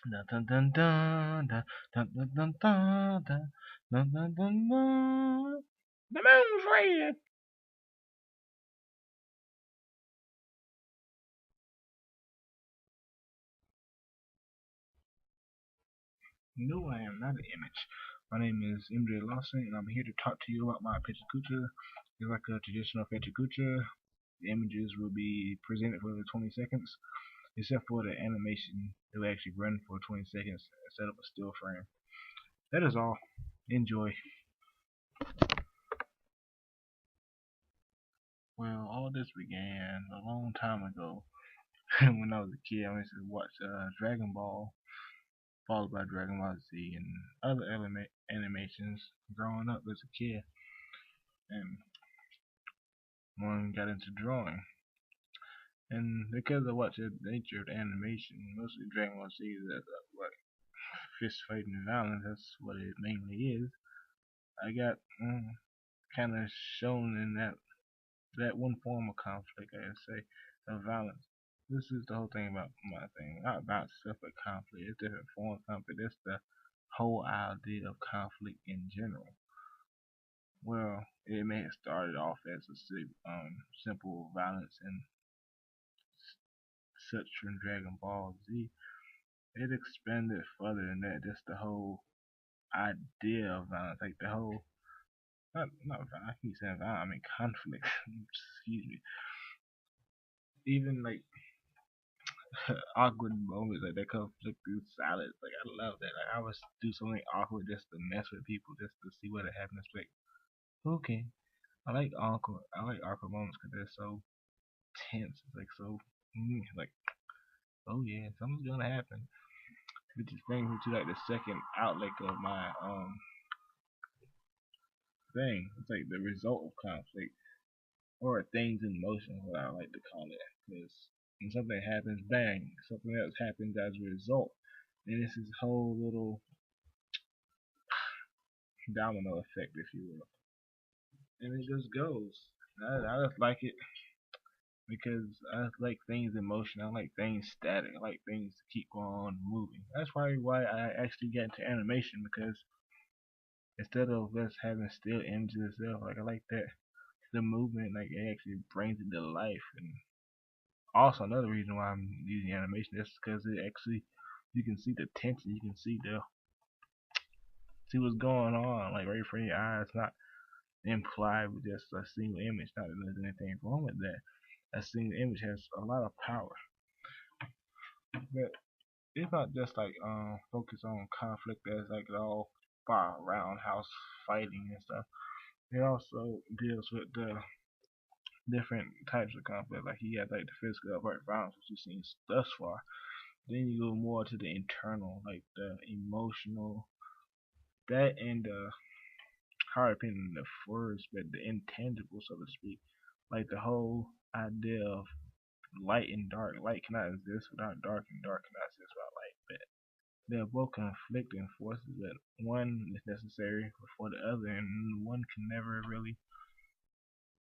Dun, dun, dun, dun, dun, dun, dun, dun, dun, dun, dun, dun, dun, dun. The moon's red. No, I am not an image. My name is MJ Lawson, and I'm here to talk to you about my PechaKucha. It's like a traditional PechaKucha. The images will be presented for the 20 seconds, except for the animation. It will actually run for 20 seconds instead of a still frame. That is all. Enjoy. Well, all this began a long time ago when I was a kid. I used to watch Dragon Ball, followed by Dragon Ball Z, and other animations growing up as a kid. And one got into drawing. And because of what the nature of the animation, mostly Dragon Ball Z is what fist fighting and violence. That's what it mainly is. I got kind of shown in that one form of conflict, I say, of violence. This is the whole thing about my thing, not about stuff but conflict. It's different form of conflict. It's the whole idea of conflict in general. Well, it may have started off as a simple violence and such from Dragon Ball Z. It expanded further than that. Just the whole idea of violence, like the whole not I keep saying violence, I mean conflict. Excuse me. Even like awkward moments like that conflict through silence. Like I love that. Like I would do something awkward just to mess with people, just to see what happens. Like okay, I like awkward moments because they're so tense. It's like so like oh yeah, something's gonna happen. Which just brings me to like the second outlet of my thing. It's like the result of conflict or things in motion, what I like to call it. Because when something happens, bang, something else happens as a result. And it's this whole little domino effect, if you will. And it just goes. I just like it because I just like things in motion. I like things static. I like things to keep on moving. That's probably why I actually got into animation because instead of us having still images itself, like I like that the movement, like it actually brings it to life. And also another reason why I'm using animation is because it actually you can see the tension, you can see what's going on, like right from your eyes, not implied with just a single image. Not that there's anything wrong with that. A single image has a lot of power, but it's not just like focus on conflict as like all far roundhouse fighting and stuff. It also deals with the different types of conflict. Like he had like the physical upright violence, which you've seen thus far. Then you go more to the internal, like the emotional, that and the hard opinion the first, but the intangible, so to speak. Like the whole idea of light and dark. Light cannot exist without dark, and dark cannot exist without light. But they're both conflicting forces, but one is necessary for the other, and one can never really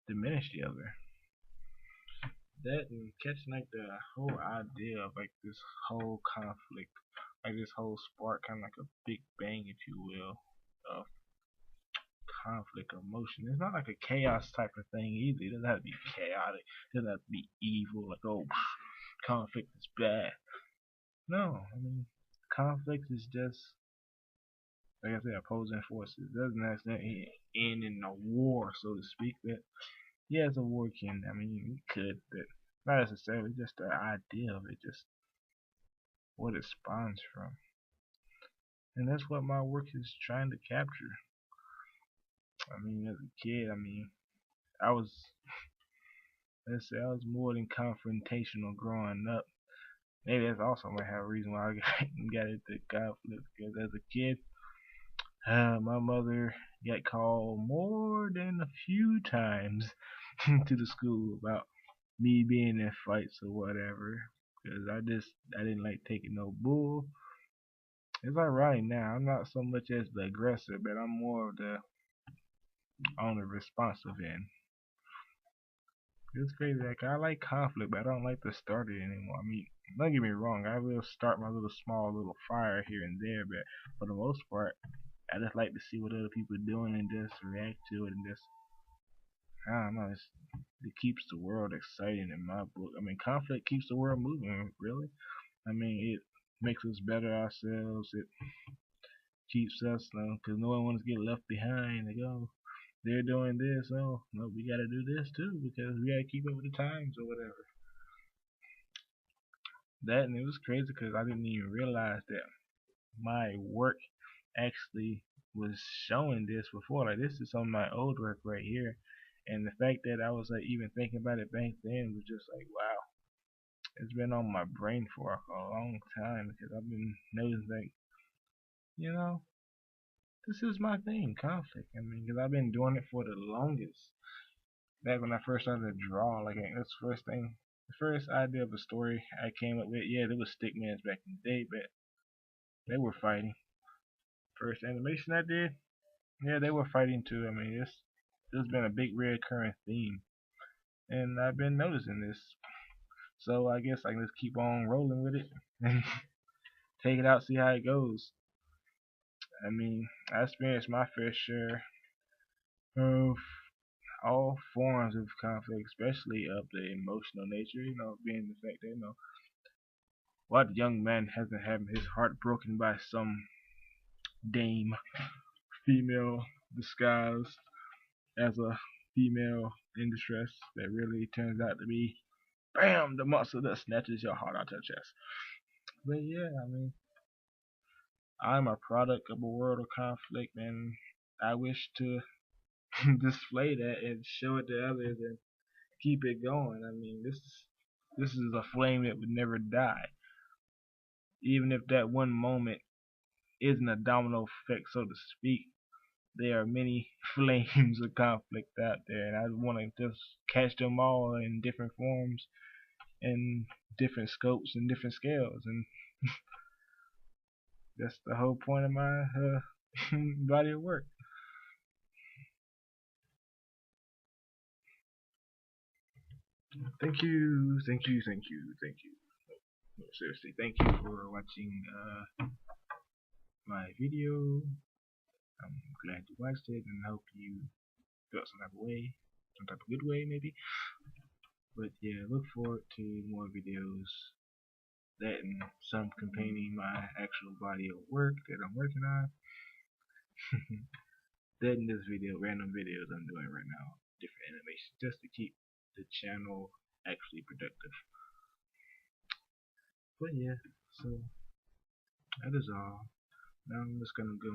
diminish the other. That and catching like the whole idea of like this whole conflict, like this whole spark, kind of like a big bang, if you will, of conflict or motion. It's not like a chaos type of thing either. It doesn't have to be chaotic. It doesn't have to be evil. Like oh, conflict is bad. No, I mean conflict is just like I said, opposing forces. It doesn't necessarily end in a war, so to speak. But yeah, it's a war can. I mean, it could, but not necessarily. Just the idea of it, just what it spawns from. And that's what my work is trying to capture. I mean, as a kid, I mean, I was, let's say, I was more than confrontational growing up. Maybe that's also might have a reason why I got into conflict. Because as a kid, my mother got called more than a few times to the school about me being in fights or whatever. Because I didn't like taking no bull. It's ironic now. I'm not so much as the aggressor, but I'm more of the on the responsive end. It's crazy. Like I like conflict, but I don't like to start it anymore. I mean, don't get me wrong, I will start my little small little fire here and there, but for the most part, I just like to see what other people are doing and just react to it and just I don't know. It keeps the world exciting in my book. I mean, conflict keeps the world moving. Really, I mean, it makes us better ourselves. It keeps us, because no one wants to get left behind. Like, oh, they're doing this. Oh, no, we got to do this too because we got to keep up with the times or whatever. That and it was crazy because I didn't even realize that my work actually was showing this before. Like, this is some of my old work right here. And the fact that I was like even thinking about it back then was just like, wow, it's been on my brain for a long time because I've been noticing like, you know, this is my thing, conflict. I mean, because I've been doing it for the longest. Back when I first started to draw, like that's the first thing, the first idea of a story I came up with. Yeah, there was stickmans back in the day, but they were fighting. First animation I did, yeah, they were fighting too. I mean, this has been a big recurring theme, and I've been noticing this. So I guess I can just keep on rolling with it and take it out, see how it goes. I mean, I experienced my fair share of all forms of conflict, especially of the emotional nature. You know, being the fact that what young man hasn't had his heart broken by some dame, female disguised as a female in distress that really turns out to be, bam, the monster that snatches your heart out your chest. But yeah, I mean, I'm a product of a world of conflict, and I wish to display that and show it to others and keep it going. I mean, this is a flame that would never die, even if that one moment isn't a domino effect, so to speak. There are many flames of conflict out there, and I want to just catch them all in different forms and different scopes and different scales, and that's the whole point of my body of work. Thank you, thank you, thank you, thank you. No, seriously, thank you for watching my video. I'm glad you watched it and hope you felt some type of way, some type of good way maybe. But yeah, look forward to more videos that and some containing my actual body of work that I'm working on. That in this video, random videos I'm doing right now, different animations, just to keep the channel actually productive. But yeah, so that is all. Now I'm just gonna go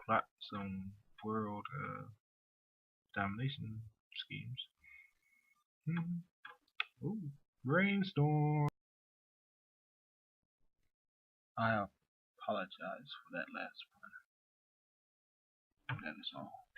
plot some world domination schemes. Ooh, brainstorm. I apologize for that last one. That is all.